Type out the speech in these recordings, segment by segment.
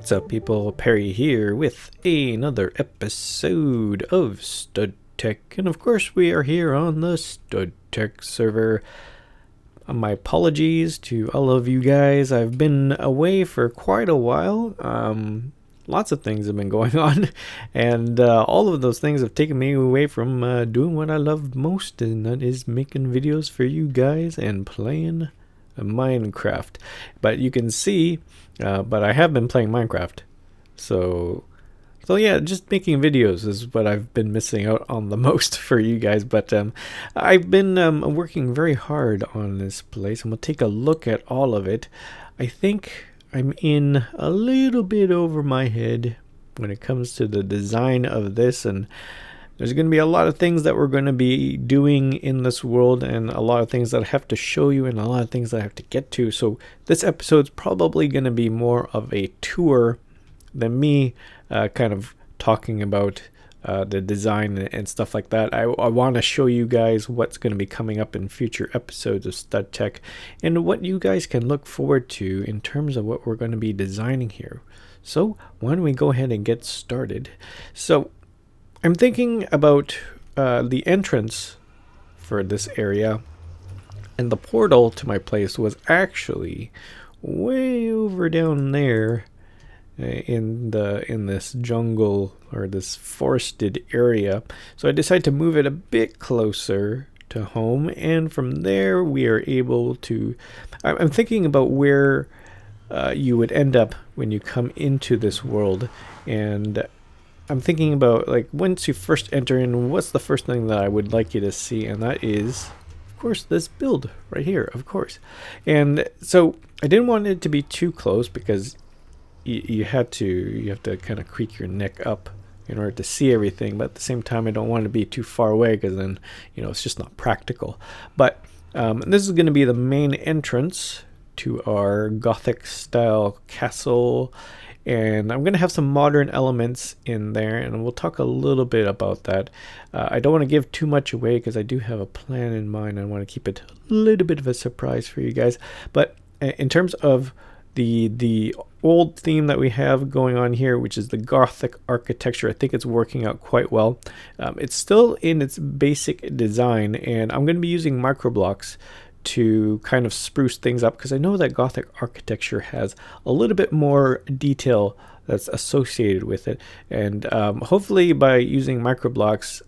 What's up, people? Perry here with another episode of Stud Tech, and of course we are here on the Stud Tech server. My apologies to all of you guys. I've been away for quite a while. Lots of things have been going on, and all of those things have taken me away from doing what I love most, and that is making videos for you guys and playing Minecraft. But you can see, but I have been playing Minecraft, so yeah, just making videos is what I've been missing out on the most for you guys. But I've been working very hard on this place, and we'll take a look at all of it. I think I'm in a little bit over my head when it comes to the design of this, and there's going to be a lot of things that we're going to be doing in this world, and a lot of things that I have to show you, and a lot of things that I have to get to. So this episode's probably going to be more of a tour than me kind of talking about the design and stuff like that. I want to show you guys what's going to be coming up in future episodes of Stud Tech, and what you guys can look forward to in terms of what we're going to be designing here. So why don't we go ahead and get started? So I'm thinking about the entrance for this area, and the portal to my place was actually way over down there in this jungle or this forested area. So I decided to move it a bit closer to home, and from there we are able to, I'm thinking about where you would end up when you come into this world, and I'm thinking about, like, once you first enter in, what's the first thing that I would like you to see, and that is, of course, this build right here, of course. And so I didn't want it to be too close, because you have to kind of creak your neck up in order to see everything, but at the same time I don't want to be too far away, because then, you know, it's just not practical. But this is going to be the main entrance to our Gothic style castle, and I'm going to have some modern elements in there, and we'll talk a little bit about that. I don't want to give too much away, because I do have a plan in mind. I want to keep it a little bit of a surprise for you guys. But in terms of the old theme that we have going on here, which is the Gothic architecture, I think it's working out quite well. It's still in its basic design, and I'm going to be using microblocks to kind of spruce things up, because I know that Gothic architecture has a little bit more detail that's associated with it, and hopefully by using microblocks,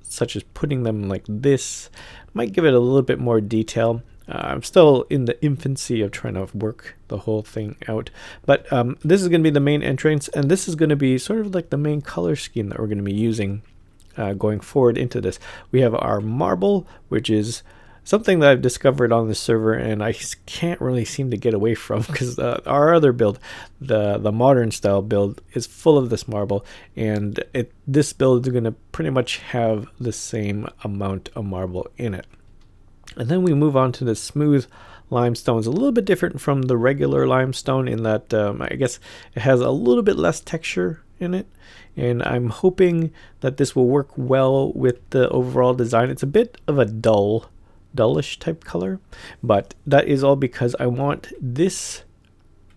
such as putting them like this, might give it a little bit more detail. I'm still in the infancy of trying to work the whole thing out, but this is going to be the main entrance, and this is going to be sort of like the main color scheme that we're going to be using going forward into this. We have our marble, which is something that I've discovered on the server, and I can't really seem to get away from, because our other build, the modern style build, is full of this marble, and this build is going to pretty much have the same amount of marble in it. And then we move on to the smooth limestone. It's a little bit different from the regular limestone in that I guess it has a little bit less texture in it, and I'm hoping that this will work well with the overall design. It's a bit of a dullish type color, but that is all because I want this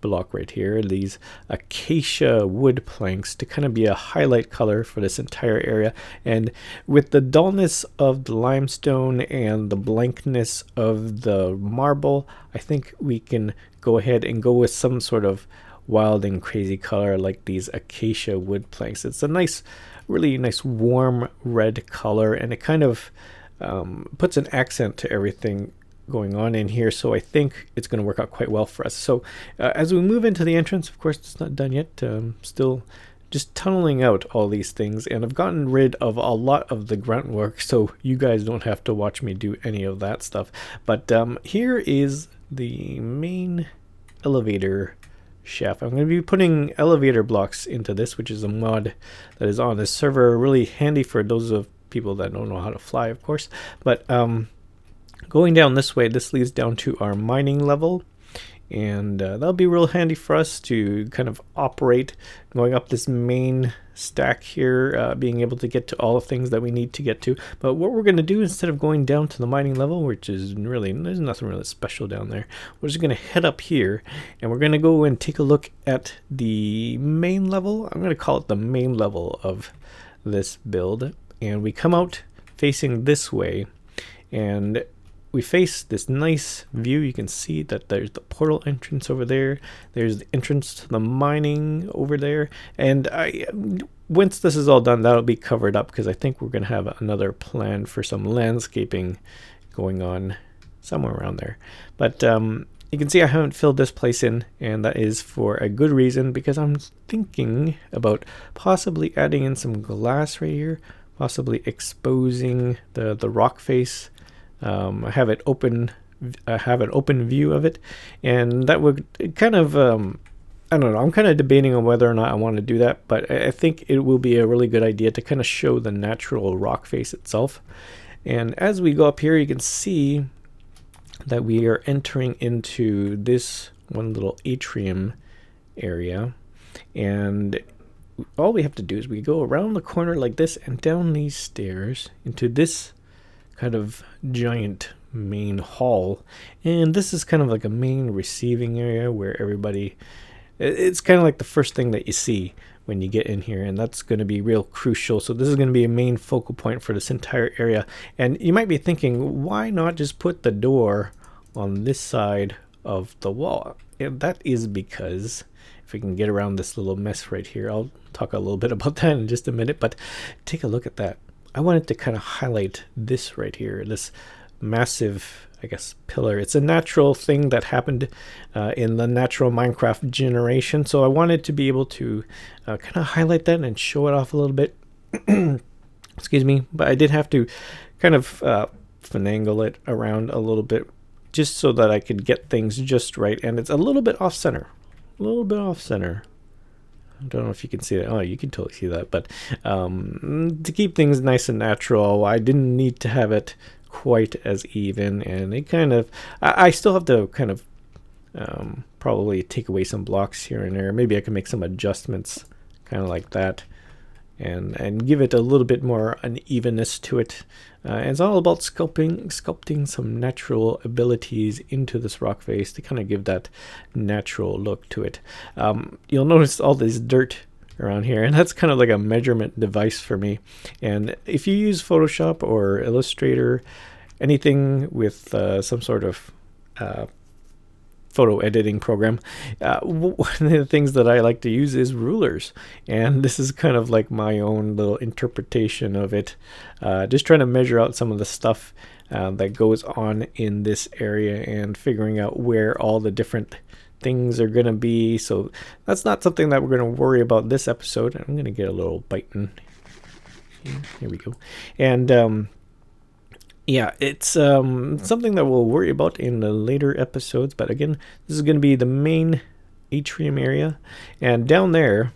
block right here, these acacia wood planks, to kind of be a highlight color for this entire area. And with the dullness of the limestone and the blankness of the marble, I think we can go ahead and go with some sort of wild and crazy color like these acacia wood planks. It's a nice, really nice warm red color, and it kind of puts an accent to everything going on in here, so I think it's going to work out quite well for us. So as we move into the entrance, of course it's not done yet, still just tunneling out all these things, and I've gotten rid of a lot of the grunt work, so you guys don't have to watch me do any of that stuff. But here is the main elevator shaft. I'm going to be putting elevator blocks into this, which is a mod that is on this server, really handy for those of people that don't know how to fly, of course. But going down this way, this leads down to our mining level, and that'll be real handy for us to kind of operate going up this main stack here, being able to get to all the things that we need to get to. But what we're going to do, instead of going down to the mining level, which is really, there's nothing really special down there, we're just going to head up here and we're going to go and take a look at the main level. I'm going to call it the main level of this build, and we come out facing this way, and we face this nice view. You can see that there's the portal entrance over there. There's the entrance to the mining over there. And once this is all done, that'll be covered up, because I think we're going to have another plan for some landscaping going on somewhere around there. But you can see I haven't filled this place in, and that is for a good reason, because I'm thinking about possibly adding in some glass right here, possibly exposing the rock face. I have it open. I have an open view of it, and that would kind of I don't know. I'm kind of debating on whether or not I want to do that, but I think it will be a really good idea to kind of show the natural rock face itself. And as we go up here, you can see that we are entering into this one little atrium area, and all we have to do is we go around the corner like this and down these stairs into this kind of giant main hall. And this is kind of like a main receiving area where everybody, it's kind of like the first thing that you see when you get in here, and that's going to be real crucial. So this is going to be a main focal point for this entire area. And you might be thinking, why not just put the door on this side of the wall? And that is because, if we can get around this little mess right here, I'll talk a little bit about that in just a minute, but take a look at that. I wanted to kind of highlight this right here, this massive, I guess, pillar. It's a natural thing that happened in the natural Minecraft generation, so I wanted to be able to kind of highlight that and show it off a little bit. Excuse me, but I did have to kind of finagle it around a little bit just so that I could get things just right, and it's a little bit off center. A little bit off center. I don't know if you can see that. Oh, you can totally see that. But to keep things nice and natural, I didn't need to have it quite as even. And it kind of, I still have to kind of probably take away some blocks here and there. Maybe I can make some adjustments kind of like that, and give it a little bit more unevenness to it. And it's all about sculpting some natural abilities into this rock face to kind of give that natural look to it. You'll notice all this dirt around here, and that's kind of like a measurement device for me. And if you use Photoshop or Illustrator, anything with some sort of photo editing program, one of the things that I like to use is rulers, and this is kind of like my own little interpretation of it, just trying to measure out some of the stuff that goes on in this area and figuring out where all the different things are going to be. So that's not something that we're going to worry about this episode. I'm going to get a little biting. Here we go. And yeah, it's something that we'll worry about in the later episodes. But again, this is going to be the main atrium area. And down there,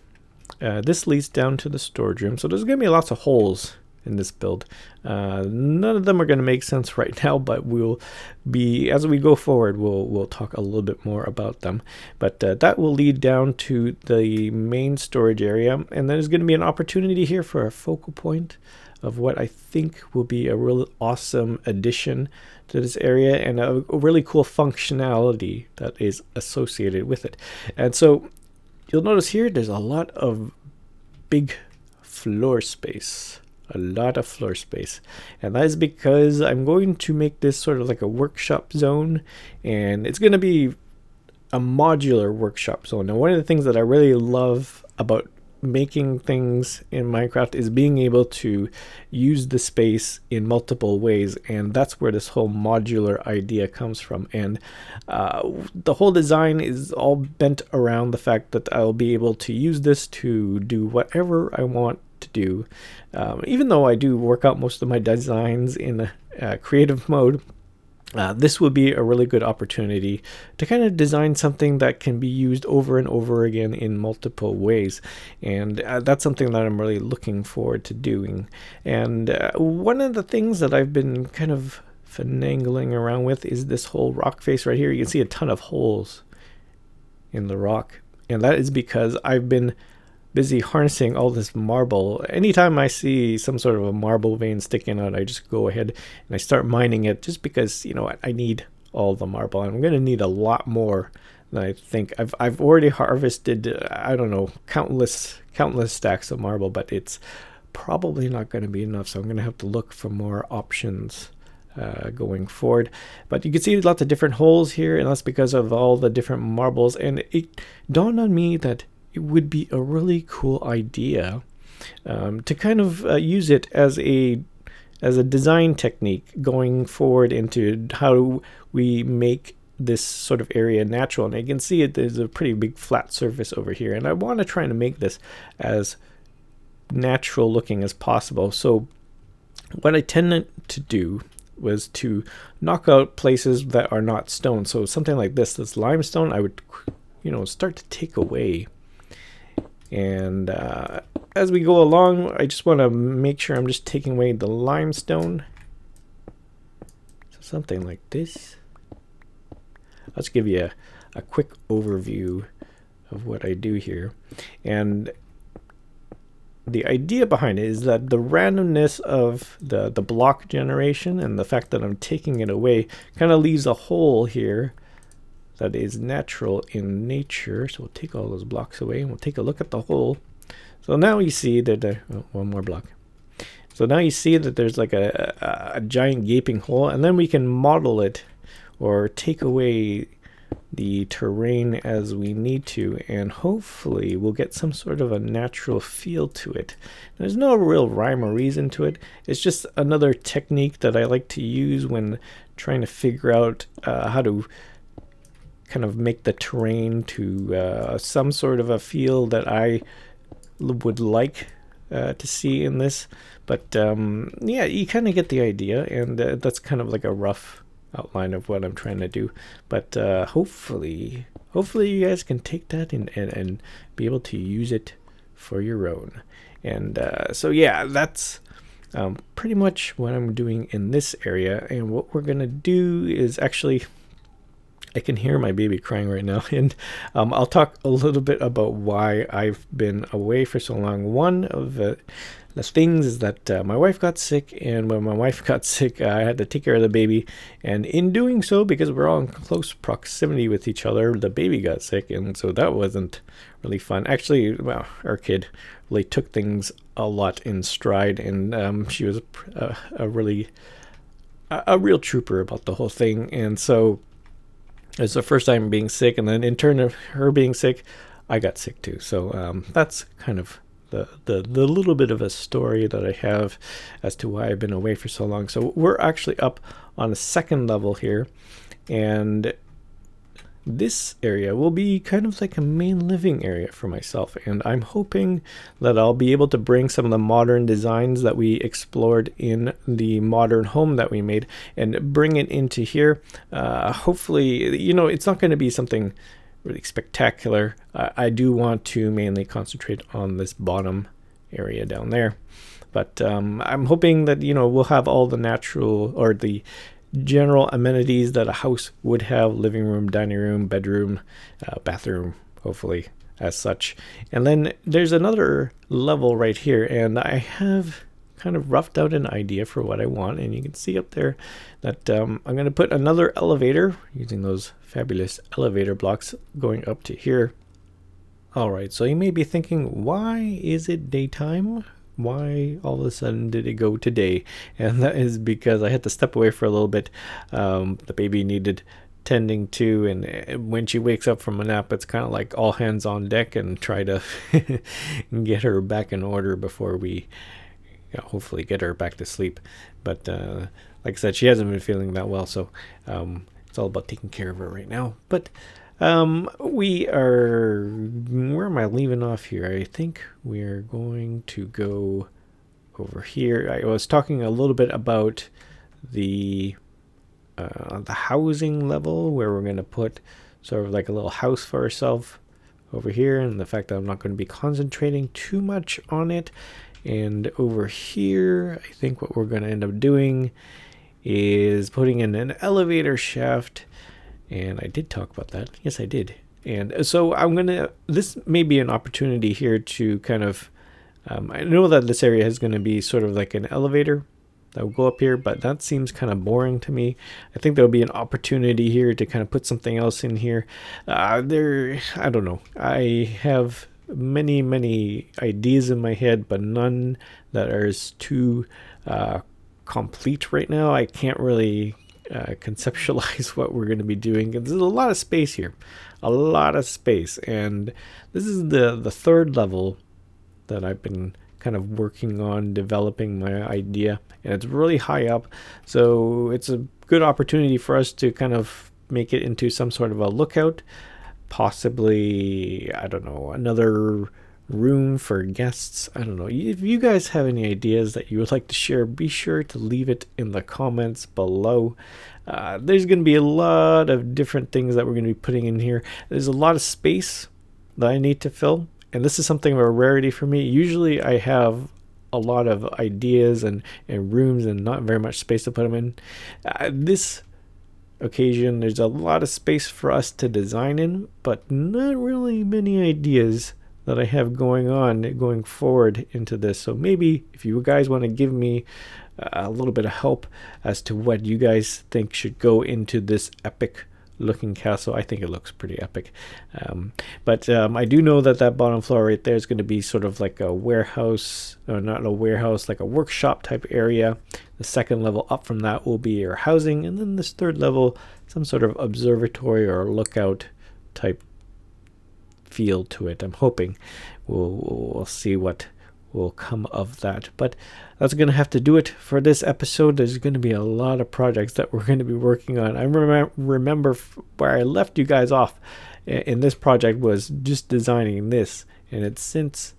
this leads down to the storage room. So there's going to be lots of holes in this build. None of them are going to make sense right now, but we'll be, as we go forward, we'll talk a little bit more about them. But that will lead down to the main storage area. And there's going to be an opportunity here for a focal point of what I think will be a really awesome addition to this area, and a really cool functionality that is associated with it. And so you'll notice here there's a lot of big floor space. A lot of floor space, and that is because I'm going to make this sort of like a workshop zone, and it's going to be a modular workshop zone. Now, one of the things that I really love about making things in Minecraft is being able to use the space in multiple ways, and that's where this whole modular idea comes from. And the whole design is all bent around the fact that I'll be able to use this to do whatever I want to do. Even though I do work out most of my designs in creative mode, this would be a really good opportunity to kind of design something that can be used over and over again in multiple ways. And that's something that I'm really looking forward to doing. And one of the things that I've been kind of finagling around with is this whole rock face right here. You can see a ton of holes in the rock. And that is because I've been busy harnessing all this marble. Anytime I see some sort of a marble vein sticking out, I just go ahead and I start mining it, just because, you know what, I need all the marble. I'm going to need a lot more than I think. I've already harvested, I don't know, countless stacks of marble, but it's probably not going to be enough, so I'm going to have to look for more options going forward. But you can see lots of different holes here, and that's because of all the different marbles. And it dawned on me that it would be a really cool idea to kind of use it as a design technique going forward into how we make this sort of area natural. And you can see there's a pretty big flat surface over here, and I want to try to make this as natural looking as possible. So what I tended to do was to knock out places that are not stone. So something like this limestone, I would, you know, start to take away. And as we go along, I just want to make sure I'm just taking away the limestone. So something like this. Let's give you a quick overview of what I do here. And the idea behind it is that the randomness of the block generation and the fact that I'm taking it away kind of leaves a hole here that is natural in nature. So we'll take all those blocks away and we'll take a look at the hole. So now you see that one more block. So now you see that there's like a giant gaping hole, and then we can model it or take away the terrain as we need to, and hopefully we'll get some sort of a natural feel to it. There's no real rhyme or reason to it. It's just another technique that I like to use when trying to figure out how to kind of make the terrain to some sort of a feel that I would like to see in this. But yeah, you kind of get the idea, and that's kind of like a rough outline of what I'm trying to do. But hopefully you guys can take that and be able to use it for your own. And so yeah, that's pretty much what I'm doing in this area. And what we're gonna do is actually, I can hear my baby crying right now, and I'll talk a little bit about why I've been away for so long. One of the things is that my wife got sick, and when my wife got sick, I had to take care of the baby. And in doing so, because we're all in close proximity with each other, the baby got sick, and so that wasn't really fun. Actually, well, our kid really took things a lot in stride, and she was a real trooper about the whole thing. And so it's the first time being sick, and then in turn of her being sick, I got sick too. So that's kind of the little bit of a story that I have as to why I've been away for so long. So we're actually up on a second level here, and this area will be kind of like a main living area for myself, and I'm hoping that I'll be able to bring some of the modern designs that we explored in the modern home that we made and bring it into here. Hopefully, you know, it's not going to be something really spectacular. I do want to mainly concentrate on this bottom area down there, but I'm hoping that, you know, we'll have all the natural or the general amenities that a house would have: living room, dining room, bedroom, bathroom, hopefully as such. And then there's another level right here, and I have kind of roughed out an idea for what I want, and you can see up there that I'm going to put another elevator using those fabulous elevator blocks going up to here. Alright, so you may be thinking, why is it daytime? Why all of a sudden did it go to day? And that is because I had to step away for a little bit. The baby needed tending to, and when she wakes up from a nap, it's kind of like all hands on deck and try to get her back in order before we hopefully get her back to sleep. But like I said, she hasn't been feeling that well, so it's all about taking care of her right now. But we are, where am I leaving off here? I think we're going to go over here. I was talking a little bit about the housing level, where we're going to put sort of like a little house for ourselves over here, and the fact that I'm not going to be concentrating too much on it. And over here, I think what we're going to end up doing is putting in an elevator shaft. And I did talk about that. Yes, I did. And so this may be an opportunity here to kind of, I know that this area is going to be sort of like an elevator that will go up here, but that seems kind of boring to me. I think there'll be an opportunity here to kind of put something else in here. I don't know. I have many ideas in my head, but none that are too complete right now. I can't really conceptualize what we're going to be doing. There's a lot of space here, a lot of space, and this is the third level that I've been kind of working on developing my idea, and it's really high up, so it's a good opportunity for us to kind of make it into some sort of a lookout, possibly, I don't know, another room for guests. I don't know. If you guys have any ideas that you would like to share, be sure to leave it in the comments below. There's going to be a lot of different things that we're going to be putting in here. There's a lot of space that I need to fill, and this is something of a rarity for me. Usually I have a lot of ideas and rooms and not very much space to put them in. This occasion, there's a lot of space for us to design in, but not really many ideas that I have going forward into this. So maybe if you guys want to give me a little bit of help as to what you guys think should go into this epic looking castle. I think it looks pretty epic. But I do know that bottom floor right there is going to be sort of like a warehouse, or not a warehouse, like a workshop type area. The second level up from that will be your housing, and then this third level, some sort of observatory or lookout type feel to it. I'm hoping we'll see what will come of that. But that's going to have to do it for this episode. There's going to be a lot of projects that we're going to be working on. I remember where I left you guys off in this project was just designing this, and it's since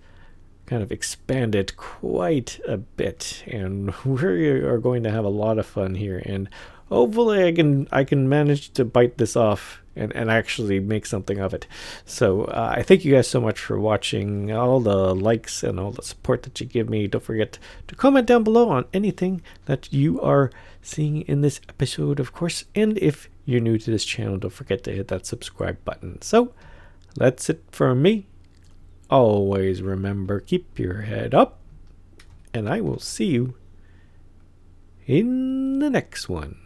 kind of expanded quite a bit, and we are going to have a lot of fun here, and hopefully I can manage to bite this off and actually make something of it. So I thank you guys so much for watching, all the likes and all the support that you give me. Don't forget to comment down below on anything that you are seeing in this episode, of course, and if you're new to this channel, don't forget to hit that subscribe button. So that's it for me. Always remember, keep your head up, and I will see you in the next one.